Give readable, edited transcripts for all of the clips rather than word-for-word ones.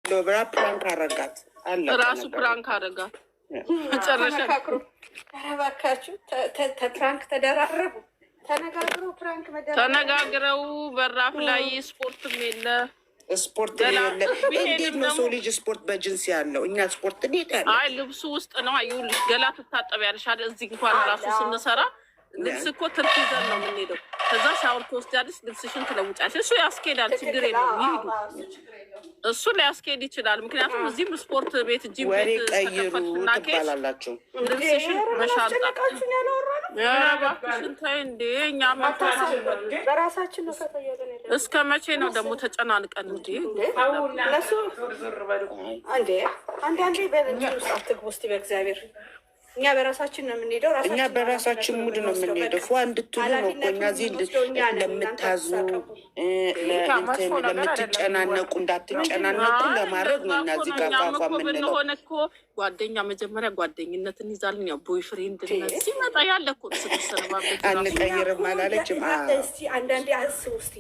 ዶብራ ፕራንክ አረጋት አለ ራሱ ፕራንክ አረጋት። መጨረሻ እባካችሁ ፕራንክ ተደራረቡ። ተነጋግረው በራፍ ላይ ስፖርትም የለ ስፖርት የለ። እንዴት ነው ሰው ልጅ ስፖርት በጅንስ ያለው? እኛ ስፖርት እንዴት ያለ? አይ ልብሱ ውስጥ ነው። ይኸውልሽ ገላ ትታጠቢያለሽ አይደል? እዚህ እንኳን ራሱ ስንሰራ ልብስ እኮ ትርፍ ይዘን ነው የምንሄደው። ከዛ ሻወር ትወስጃለሽ፣ ልብስሽን ትለውጫለሽ። እሱ ያስኬዳል፣ ችግር የለውም። ይሄዱ እሱ ሊያስኬድ ይችላል። ምክንያቱም እዚህም ስፖርት ቤት ጂም ቤት ተከፈትና ትባላላችሁ። ልብስሽን በሻንጣ ሽንታይ እንዴ እኛ በራሳችን ነው። እስከ መቼ ነው ደግሞ ተጨናንቀን እንዴ? ለሱ አንዴ አንዴ በእንትን ውስጥ አትግቡ እስቲ በእግዚአብሔር። እኛ በራሳችን ነው የምንሄደው። እኛ በራሳችን ሙድ ነው የምንሄደው። ፏ እንድትሉ ነው እኮ እኛ እዚህ ለምታዝኑ ለምትጨናነቁ እንዳትጨናነቁ ለማድረግ ነው እና እዚህ ጋር ፏ የምንለው እኮ ጓደኛ መጀመሪያ ጓደኝነትን ይዛልን። ያው ቦይ ፍሬንድ ሲመጣ ያለ እኮ ስትሰነባበት አንቀይርም አላለችም። እስቲ አንዳንዴ አስቡ እስቲ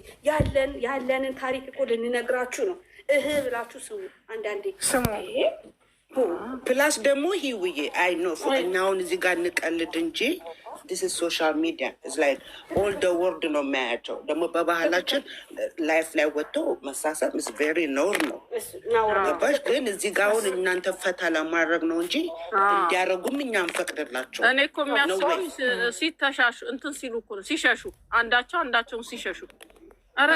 ያለንን ታሪክ እኮ ልንነግራችሁ ነው። ብላችሁ ስሙ። አንዳንዴ ስሙ። ፕላስ ደግሞ ሂውዬ አይ ኖ ፍቅኛውን እዚህ ጋር እንቀልድ እንጂ ዲስ ኢዝ ሶሻል ሚዲያ ኢዝ ላይክ ኦል ደ ወርልድ ነው የሚያያቸው። ደግሞ በባህላችን ላይፍ ላይ ወጥቶ መሳሰብ ኢዝ ቬሪ ኖር ነው ገባሽ? ግን እዚህ ጋር አሁን እናንተ ፈታ ለማድረግ ነው እንጂ እንዲያደርጉም እኛ እንፈቅድላቸው። እኔ እኮ የሚያስበው ሲተሻሹ እንትን ሲሉ እኮ ነው ሲሸሹ፣ አንዳቸውን ሲሸሹ አረ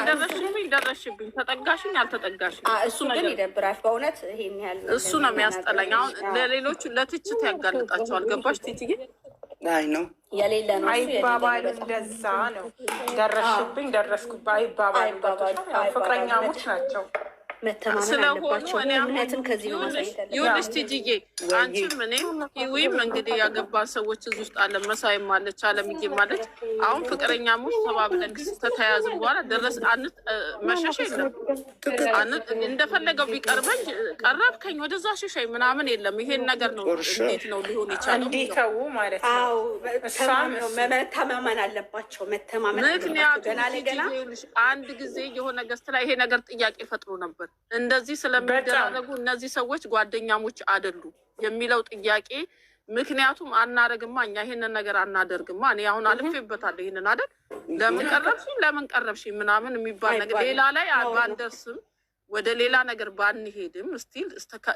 ደረሽብኝ ተጠጋሽኝ አልተጠጋሽኝ። እሱ ግን ይደብራል በእውነት ይሄን ያህል እሱ ነው የሚያስጠላኝ። አሁን ለሌሎቹ ለትችት ያጋልጣቸዋል። ገባሽ ቲቲዬ? አይ ነው የሌለ ነው አይባባል። እንደዛ ነው ደረሽብኝ ደረስኩባ አይባባል። ፍቅረኛሞች ናቸው መተማመን አለባቸው። እምነትም ከዚህ ነው ማሳይታለ። ይኸውልሽ ቲጂዬ አንቺም እኔም ሂዊም እንግዲህ ያገባን ሰዎች እዚህ ውስጥ አለ። መሳይም አለች፣ አለምዬም አለች። አሁን ፍቅረኛሞች ተባብለን ከተያያዝን በኋላ ደረስ መሸሽ የለም። እንደፈለገው ቢቀርበኝ ቀረብከኝ ወደዛ ሸሻኝ ምናምን የለም። ይሄን ነገር ነው እንዴት ነው ሊሆን ይቻላል? እንዲተው ማለት ነው። መተማመን አለባቸው። መተማመን ምክንያቱም አንድ ጊዜ የሆነ ገስት ላይ ይሄ ነገር ጥያቄ ፈጥሮ ነበር። እንደዚህ ስለሚደራረጉ እነዚህ ሰዎች ጓደኛሞች አይደሉ የሚለው ጥያቄ። ምክንያቱም አናረግማ እኛ ይሄንን ነገር አናደርግማ። እኔ አሁን አልፌበታለሁ ይሄንን አይደል ለምን ቀረብሽኝ ምናምን የሚባል ነገር ሌላ ላይ ባንደርስም ወደ ሌላ ነገር ባንሄድም ስቲል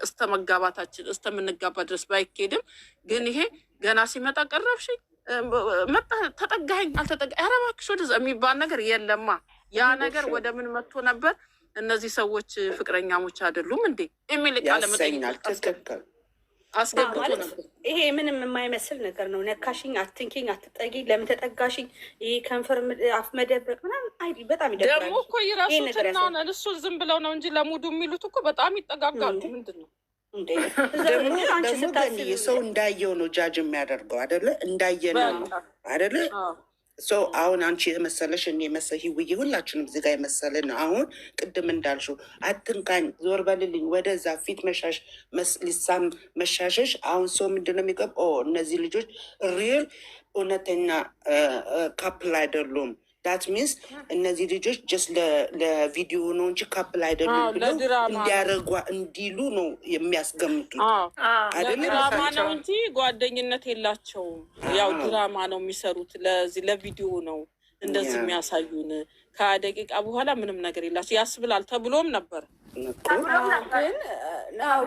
እስተ መጋባታችን እስከምንጋባ ድረስ ባይኬድም ግን ይሄ ገና ሲመጣ ቀረብሽኝ መጣ ተጠጋኸኝ አልተጠጋኸኝ ኧረ እባክሽ ወደዛ የሚባል ነገር የለማ። ያ ነገር ወደ ምን መጥቶ ነበር? እነዚህ ሰዎች ፍቅረኛሞች አይደሉም እንዴ የሚል ቃል መጠይቃል አስገብቶ ነበር። ይሄ ምንም የማይመስል ነገር ነው። ነካሽኝ፣ አትንኪኝ፣ አትጠጊኝ፣ ለምን ተጠጋሽኝ፣ ይሄ ከንፈር አፍ መደበቅ ምናምን አይ በጣም ይደብራል። ደግሞ እኮ ይራሱትና እሱ ዝም ብለው ነው እንጂ ለሙዱ የሚሉት እኮ በጣም ይጠጋጋሉ። ምንድን ነው እንዴ? ደግሞ ሰው እንዳየው ነው ጃጅ የሚያደርገው አይደለ? እንዳየነው ነው አይደለ? ሰው አሁን አንቺ የመሰለሽ እኔ መሰል ሂውዬ ሁላችንም እዚህ ጋር የመሰለን ነው። አሁን ቅድም እንዳልሽው አትንካኝ፣ ዞር በልልኝ፣ ወደዛ ፊት መሻሽ ሊሳም መሻሸሽ። አሁን ሰው ምንድን ነው የሚገባው? እነዚህ ልጆች ሪል እውነተኛ ካፕል አይደሉም። ዳት ሚንስ እነዚህ ልጆች ጀስት ለቪዲዮ ነው እንጂ ካፕል አይደሉም ብለው እንዲያደርጓ እንዲሉ ነው የሚያስገምቱት። ድራማ ነው እንጂ ጓደኝነት የላቸውም። ያው ድራማ ነው የሚሰሩት። ለቪዲዮ ነው እንደዚህ የሚያሳዩን። ከደቂቃ በኋላ ምንም ነገር የላቸው ያስብላል ተብሎም ነበር።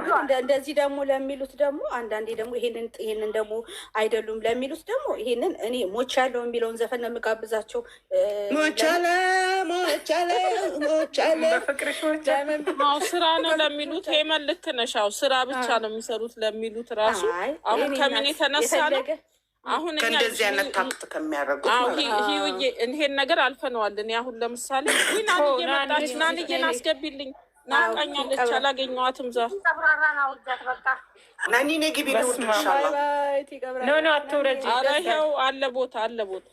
ግን እንደዚህ ደግሞ ለሚሉት ደግሞ አንዳንዴ ደግሞ ይሄንን ደግሞ አይደሉም ለሚሉት ደግሞ ይሄንን እኔ ሞቻለሁ የሚለውን ዘፈን ነው የምጋብዛቸው። ሞቻለ ስራ ነው ለሚሉት ሄመን ልክ ነሽ። ስራ ብቻ ነው የሚሰሩት ለሚሉት ራሱ አሁን ከምን የተነሳ ነው አሁን ከእንደዚህ አይነት ታክት ከሚያደርጉት ይሄን ነገር አልፈነዋል። እኔ አሁን ለምሳሌ ናንዬ መጣች፣ ናንዬን አስገቢልኝ ናቃኛለች፣ አላገኘኋትም። ዛፍ ናኒ ነግቢ ልውድሻለሁ። ኖ አትውረጂ። ኧረ ይኸው አለ ቦታ አለ ቦታ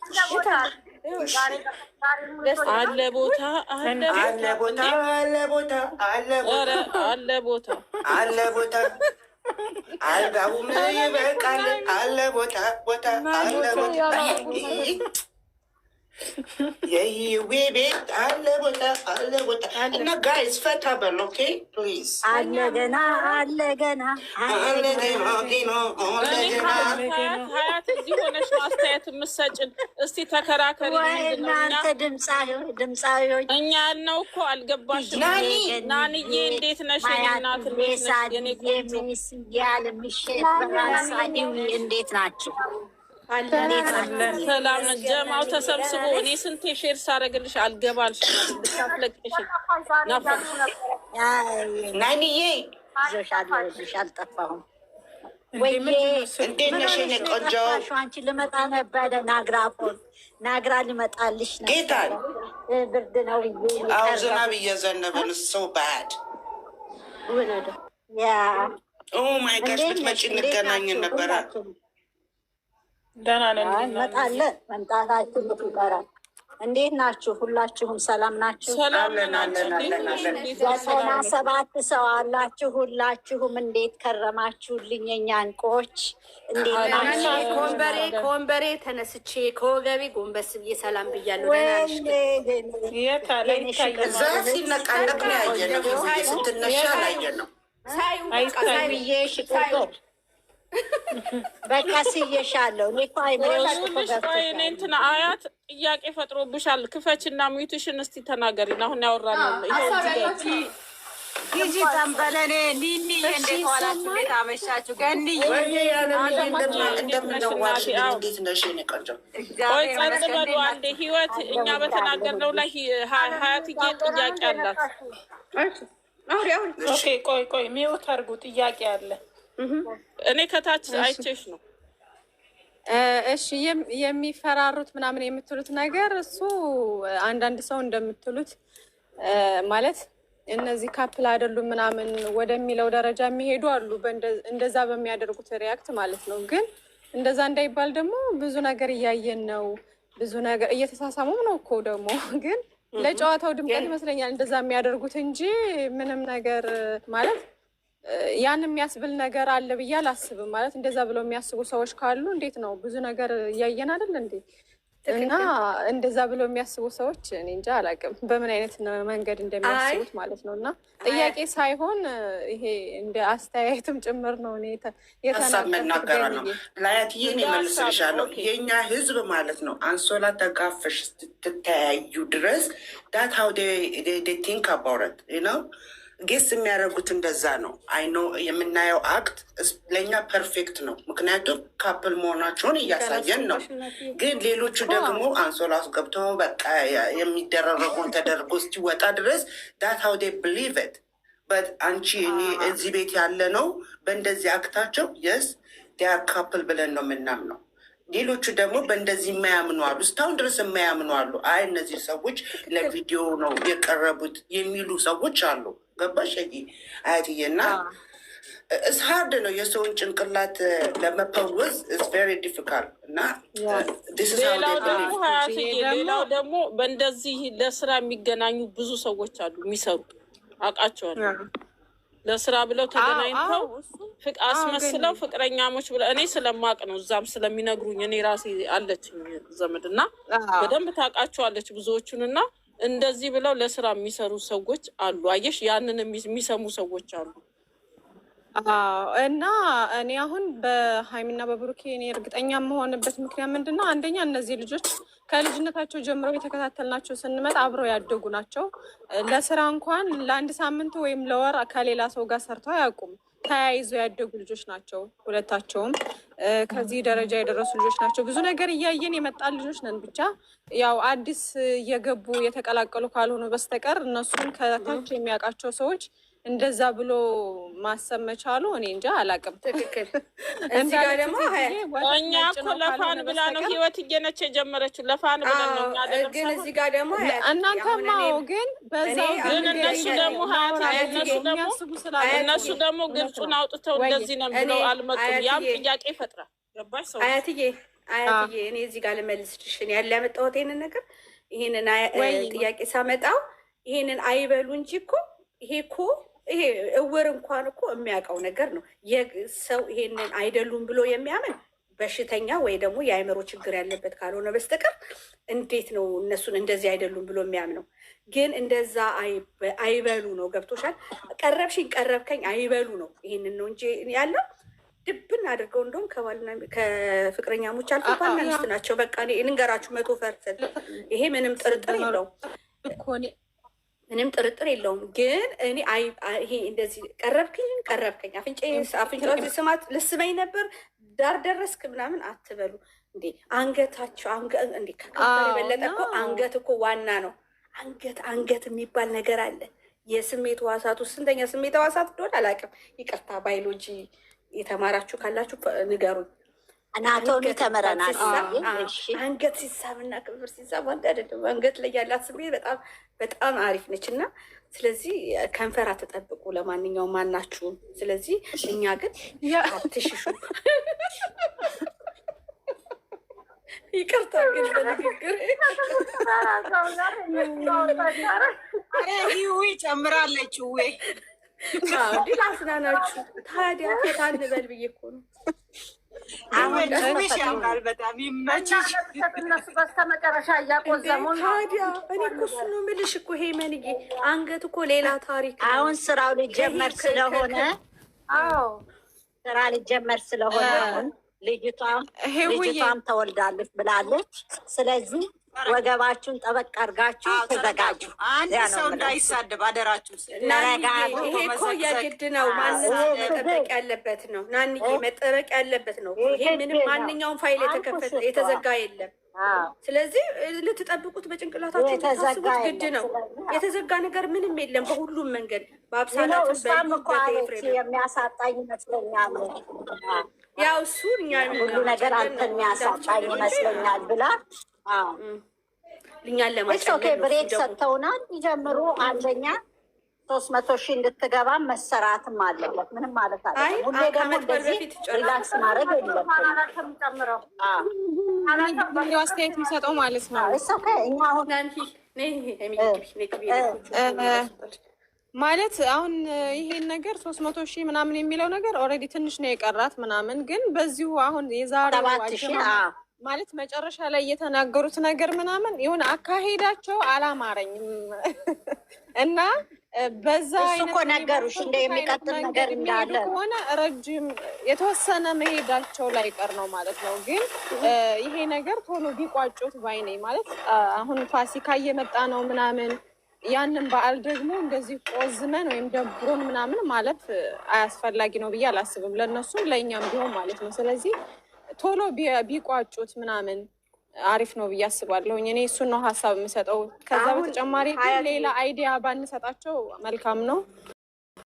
አልጋውም ይበቃል። አለ ቦታ አለ ቦታ የህይዌ ቤት አለ ቦታ እና ጋይስ ፈታ በል ኦኬ ፕሊዝ። አለ ገና ሀያት እዚህ ሆነሽ አስተያየት የምትሰጭን እስቲ ተከራከሪ። እናንተ ድምፃዊዎች እኛ ያልነው እኮ አልገባሽም። ናንዬ እንዴት ነሽ? ናት ያል ምሽት በራሳኒው እንዴት ናቸው? ሰላም ጀማው ተሰብስቦ እኔ ስንት ሼር ሳረግልሽ አልገባልሽ ልታፍለቅሽ ናፈቅሽ። ናንዬ ዞሻለሽ አልጠፋሁም ወይ እንዴት ነሽ? እኔ ቆንጆ አንቺ ልመጣ ነበረ ናግራ ልመጣልሽ ነው። ጌታን ብርድ ነው። አዎ ዝናብ እየዘነበ ነው። ሶ ባድ ኦ ማይ ጋሽ ብትመጪ እንገናኝ ነበረ። ደህና ነን እንመጣለን። መምጣታችን ይቀራል። እንዴት ናችሁ? ሁላችሁም ሰላም ናችሁ? ዘጠና ሰባት ሰው አላችሁ። ሁላችሁም እንዴት ከረማችሁልኝ? የኛ እንቆች እንዴት ናችሁ? ከወንበሬ ተነስቼ ከወገቤ ጎንበስ ብዬ ሰላም ብያለሁ። እዛ ሲነቃነቅ ነው ያየነው። ስትነሻ አላየነው። ብዬ ሽቁቁር በቃ ስየሻለሁ። እኔ እኮ እኔ እንትን አያት ጥያቄ ፈጥሮብሻል። ክፈችና ሚዩትሽን እስቲ ተናገሪ። አሁን ያወራነው ጊዜ ጠንበለኔ ኒኒ እንዴት ዋላችሁ? እንዴት አመሻችሁ? ገኒ ቆይ ጸጥ በሉ አንዴ። ህይወት እኛ በተናገርነው ላይ ሀያትዬ ጥያቄ አላት። ቆይ ሚዩት አድርጉ። ጥያቄ አለ። እኔ ከታች አይቼሽ ነው። እሺ የሚፈራሩት ምናምን የምትሉት ነገር እሱ አንዳንድ ሰው እንደምትሉት ማለት እነዚህ ካፕል አይደሉም ምናምን ወደሚለው ደረጃ የሚሄዱ አሉ። እንደዛ በሚያደርጉት ሪያክት ማለት ነው። ግን እንደዛ እንዳይባል ደግሞ ብዙ ነገር እያየን ነው። ብዙ ነገር እየተሳሳሙም ነው እኮ ደግሞ ግን ለጨዋታው ድምቀት ይመስለኛል እንደዛ የሚያደርጉት እንጂ ምንም ነገር ማለት ያን የሚያስብል ነገር አለ ብዬ አላስብም። ማለት እንደዛ ብለው የሚያስቡ ሰዎች ካሉ እንዴት ነው ብዙ ነገር እያየን አይደል እንዴ? እና እንደዛ ብለው የሚያስቡ ሰዎች እኔ እንጃ አላውቅም በምን አይነት መንገድ እንደሚያስቡት ማለት ነው። እና ጥያቄ ሳይሆን ይሄ እንደ አስተያየትም ጭምር ነው። እኔ ሀሳብ መናገር ነው። ላያትዬ እኔ መልስልሻለሁ። የእኛ ህዝብ ማለት ነው አንሶላ ተጋፈሽ ስትተያዩ ድረስ ዳት ሀው ቲንክ አባውት ነው ጌስ የሚያደርጉት እንደዛ ነው። አይኖ የምናየው አክት ለእኛ ፐርፌክት ነው፣ ምክንያቱም ካፕል መሆናቸውን እያሳየን ነው። ግን ሌሎቹ ደግሞ አንሶላ ውስጥ ገብተው በቃ የሚደረረጉን ተደርጎ እስኪወጣ ድረስ ዳት ሀው ዴይ ብሊቭ ኢት በት አንቺ እኔ እዚህ ቤት ያለ ነው በእንደዚህ አክታቸው የስ ዲያር ካፕል ብለን ነው የምናምነው። ሌሎቹ ደግሞ በእንደዚህ የማያምኑ አሉ፣ እስካሁን ድረስ የማያምኑ አሉ። አይ እነዚህ ሰዎች ለቪዲዮ ነው የቀረቡት የሚሉ ሰዎች አሉ። ገባሽ አያትዬ? እና እስ ሀርድ ነው የሰውን ጭንቅላት ለመፈወዝ ስ ቨሪ ዲፊካልት። እና ሌላው ደግሞ በእንደዚህ ለስራ የሚገናኙ ብዙ ሰዎች አሉ የሚሰሩ አውቃቸዋለሁ። ለስራ ብለው ተገናኝተው አስመስለው ፍቅረኛሞች ብለው እኔ ስለማቅ ነው እዛም ስለሚነግሩኝ እኔ ራሴ አለችኝ ዘመድ እና በደንብ ታውቃቸዋለች ብዙዎቹን። እና እንደዚህ ብለው ለስራ የሚሰሩ ሰዎች አሉ። አየሽ ያንን የሚሰሙ ሰዎች አሉ። እና እኔ አሁን በሀይሚና በብሩኬ እኔ እርግጠኛ የምሆንበት ምክንያት ምንድን ነው? አንደኛ እነዚህ ልጆች ከልጅነታቸው ጀምረው የተከታተልናቸው ስንመጣ አብረው ያደጉ ናቸው። ለስራ እንኳን ለአንድ ሳምንት ወይም ለወር ከሌላ ሰው ጋር ሰርተው አያውቁም። ተያይዘው ያደጉ ልጆች ናቸው ሁለታቸውም። ከዚህ ደረጃ የደረሱ ልጆች ናቸው። ብዙ ነገር እያየን የመጣን ልጆች ነን። ብቻ ያው አዲስ እየገቡ የተቀላቀሉ ካልሆኑ በስተቀር እነሱን ከታች የሚያውቃቸው ሰዎች እንደዛ ብሎ ማሰብ መቻሉ እኔ እንጃ አላውቅም። ትክክል። እዚህ ጋር ደግሞ እኛ እኮ ለፋን ብላ ነው ህይወት እየነች የጀመረችው ለፋን ብለን ነው። ግን እዚህ ጋር ደግሞ እናንተማው ግን በዛው ግን እነሱ ደግሞ ግልጹን አውጥተው እንደዚህ ነው ብለው አልመጡም። ያም ጥያቄ ይፈጥራል። ገባሽ ሰው? አያትዬ እኔ እዚህ ጋር ልመልስልሽ ያለ ያመጣሁት ይሄንን ነገር ይሄንን ጥያቄ ሳመጣው ይሄንን አይበሉ እንጂ እኮ ይሄ እውር እንኳን እኮ የሚያውቀው ነገር ነው። ሰው ይሄንን አይደሉም ብሎ የሚያምን በሽተኛ ወይ ደግሞ የአእምሮ ችግር ያለበት ካልሆነ በስተቀር እንዴት ነው እነሱን እንደዚህ አይደሉም ብሎ የሚያምነው? ግን እንደዛ አይበሉ ነው። ገብቶሻል? ቀረብሽኝ ቀረብከኝ አይበሉ ነው። ይሄንን ነው እንጂ ያለው ድብን አድርገው እንደውም ከባልና ከፍቅረኛሞች አልፎ ባልና ሚስት ናቸው። በቃ ልንገራችሁ 100%። ይሄ ምንም ጥርጥር የለውም፣ ምንም ጥርጥር የለውም። ግን እኔ ይሄ እንደዚህ ቀረብከኝ አፍንጫ ስማት ልስመኝ ነበር ዳር ደረስክ ምናምን አትበሉ እንዴ። አንገታቸው እንዴ ከከንፈር የበለጠ እኮ አንገት እኮ ዋና ነው። አንገት የሚባል ነገር አለ። የስሜት ህዋሳት ውስጥ ስንተኛ ስሜት ህዋሳት እንደሆነ አላውቅም። ይቅርታ ባዮሎጂ የተማራችሁ ካላችሁ ንገሩኝ። አናቶሚ ተምረናል። አንገት ሲሳብ እና ክብር ሲሳብ አንድ አይደለም። አንገት ላይ ያላት ስሜት በጣም በጣም አሪፍ ነች እና ስለዚህ ከንፈር አትጠብቁ ለማንኛውም ማናችሁም። ስለዚህ እኛ ግን አትሽሹ። ይቅርታ ግን በንግግር ይዊ ጨምራለች ወይ ላስናናችሁ። ታዲያ ፈታ እንበል ብዬ እኮ ነው። ያምራል በጣም ይመችሽ። እነሱ በስተመጨረሻ እያቆዘሙ ታዲያ እኔ እኮ እሱ ነው የምልሽ እኮ ሄመንዬ፣ አንገት እኮ ሌላ ታሪክ። አሁን ስራው ሊጀመር ስለሆነ ስራ ሊጀመር ስለሆነ አሁን ልጅቷም ተወልዳለች ብላለች። ስለዚህ ወገባችሁን ጠበቅ አድርጋችሁ ተዘጋጁ። አንድ ሰው እንዳይሳደብ አደራችሁ። ይሄ እኮ የግድ ነው። ማንኛውም መጠበቅ ያለበት ነው። ናንዬ መጠበቅ ያለበት ነው። ይሄ ምንም ማንኛውም ፋይል የተከፈተ የተዘጋ የለም። ስለዚህ ልትጠብቁት በጭንቅላታችሁ የታስቡት ግድ ነው። የተዘጋ ነገር ምንም የለም። በሁሉም መንገድ በአብሳላትም የሚያሳጣኝ ይመስለኛል። ያው እሱ እኛ ሁሉ ነገር አንተን የሚያሳጣኝ ይመስለኛል ብላ እኛን ለማስቀየር ብሬክ ሰጥተውናል። ይጀምሩ። አንደኛ 300,000 እንድትገባ መሰራትም አለበት። ምንም ማለት አለ። ሁሌ ደግሞ እንደዚህ ሪላክስ ማድረግ የለም። አስተያየት የሚሰጠው ማለት ነው። እኛ አሁን ማለት አሁን ይሄን ነገር 300,000 ምናምን የሚለው ነገር ኦልሬዲ ትንሽ ነው የቀራት ምናምን፣ ግን በዚሁ አሁን የዛሬው ማለት መጨረሻ ላይ የተናገሩት ነገር ምናምን የሆነ አካሄዳቸው አላማረኝም እና በዛ እኮ ነገሩሽ እንደ የሚቀጥል ነገር እንዳለ ከሆነ ረጅም የተወሰነ መሄዳቸው ላይ ቀር ነው ማለት ነው። ግን ይሄ ነገር ቶሎ ቢቋጩት ባይ ነኝ ማለት አሁን ፋሲካ እየመጣ ነው ምናምን ያንን በዓል ደግሞ እንደዚህ ቆዝመን ወይም ደብሮን ምናምን ማለት አያስፈላጊ ነው ብዬ አላስብም፣ ለእነሱም ለእኛም ቢሆን ማለት ነው። ስለዚህ ቶሎ ቢቋጩት ምናምን አሪፍ ነው ብዬ አስባለሁ። እኔ እሱን ነው ሀሳብ የምሰጠው። ከዛ በተጨማሪ ግን ሌላ አይዲያ ባንሰጣቸው መልካም ነው።